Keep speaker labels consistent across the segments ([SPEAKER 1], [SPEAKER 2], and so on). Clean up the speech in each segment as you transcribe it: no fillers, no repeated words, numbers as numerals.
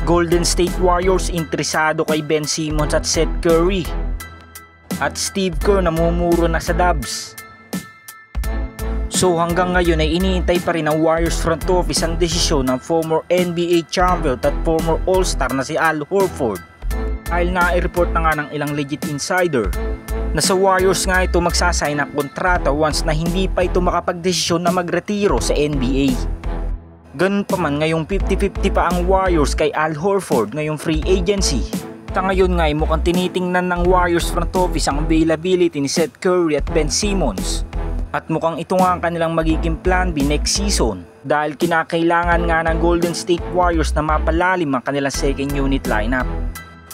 [SPEAKER 1] Golden State Warriors interesado kay Ben Simmons at Seth Curry. At Steve Kerr namumuro na sa Dubs. So hanggang ngayon ay iniintay pa rin ng Warriors front office ang desisyon ng former NBA champion at former All-Star na si Al Horford. Dahil na-report na nga ng ilang legit insider na sa Warriors nga ito magsasign ng kontrata once na hindi pa ito makapagdesisyon na magretiro sa NBA. Ganun pa man, ngayong 50-50 pa ang Warriors kay Al Horford ngayong free agency. At ngayon nga ay mukhang tinitingnan ng Warriors front office ang availability ni Seth Curry at Ben Simmons. At mukhang ito nga ang kanilang magiging plan B next season dahil kinakailangan nga ng Golden State Warriors na mapalalim ang kanilang second unit lineup.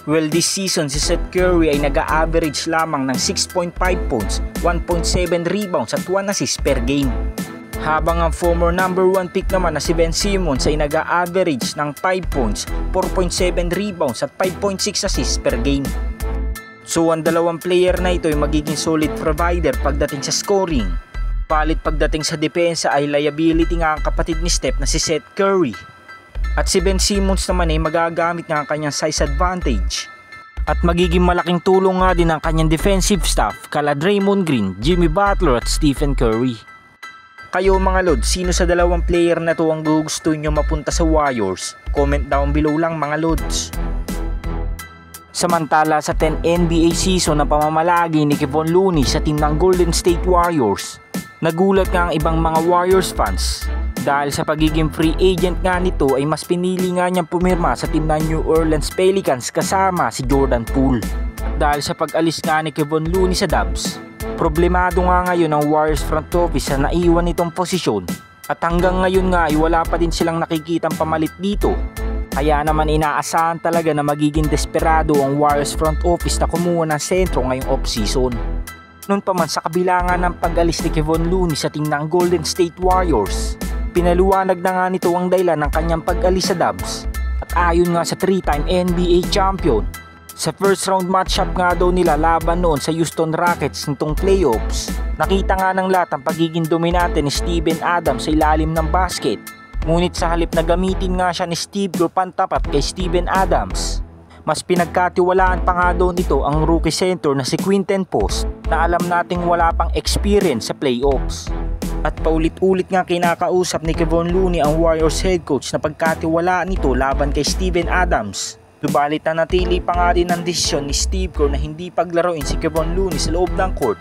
[SPEAKER 1] Well, this season si Seth Curry ay nag-a-average lamang ng 6.5 points, 1.7 rebounds at 1 assist per game. Habang ang former number 1 pick naman na si Ben Simmons ay nag-a-average ng 5 points, 4.7 rebounds at 5.6 assists per game. So ang dalawang player na ito ay magiging solid provider pagdating sa scoring. Palit pagdating sa depensa ay liability nga ang kapatid ni Steph na si Seth Curry. At si Ben Simmons naman ay magagamit nga ang kanyang size advantage. At magiging malaking tulong nga din ang kanyang defensive staff kala Draymond Green, Jimmy Butler at Stephen Curry. Kayo mga Lods, sino sa dalawang player na to ang gusto nyo mapunta sa Warriors? Comment down below lang mga Lods. Samantala sa 10 NBA season na pamamalagi ni Kevon Looney sa team ng Golden State Warriors, nagulat nga ang ibang mga Warriors fans dahil sa pagiging free agent nga nito ay mas pinili nga niyang pumirma sa team ng New Orleans Pelicans kasama si Jordan Poole. Dahil sa pag-alis nga ni Kevon Looney sa Dubs, problemado nga ngayon ang Warriors front office na naiwan nitong posisyon at hanggang ngayon nga ay wala pa din silang nakikitang pamalit dito. Kaya naman inaasahan talaga na magiging desperado ang Warriors front office na kumuha ng sentro ngayong off-season. Noon pa man sa kabila nga ng pag-alis ni Kevon Looney sa team ng Golden State Warriors, pinaluwanag na nga nito ang dahilan ng kanyang pag-alis sa Dubs. At ayon nga sa 3-time NBA champion, sa first round matchup nga daw nila laban noon sa Houston Rockets nitong playoffs, nakita nga ng lahat ang pagiging dominante ni Steven Adams sa ilalim ng basket. Ngunit sa halip na gamitin nga siya ni Steve Kerr pantapat kay Steven Adams, mas pinagkatiwalaan pa nga daw nito ang rookie center na si Quinten Post na alam nating wala pang experience sa playoffs. At paulit-ulit nga kinakausap ni Kevon Looney ang Warriors head coach na pagkatiwalaan nito laban kay Steven Adams. Subalit na natili pa nga din ang desisyon ni Steve Kerr na hindi paglaruin si Kevon Looney sa loob ng court.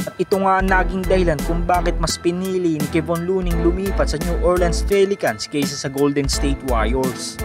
[SPEAKER 1] At ito nga ang naging dahilan kung bakit mas pinili ni Kevon Looney lumipat sa New Orleans Pelicans kaysa sa Golden State Warriors.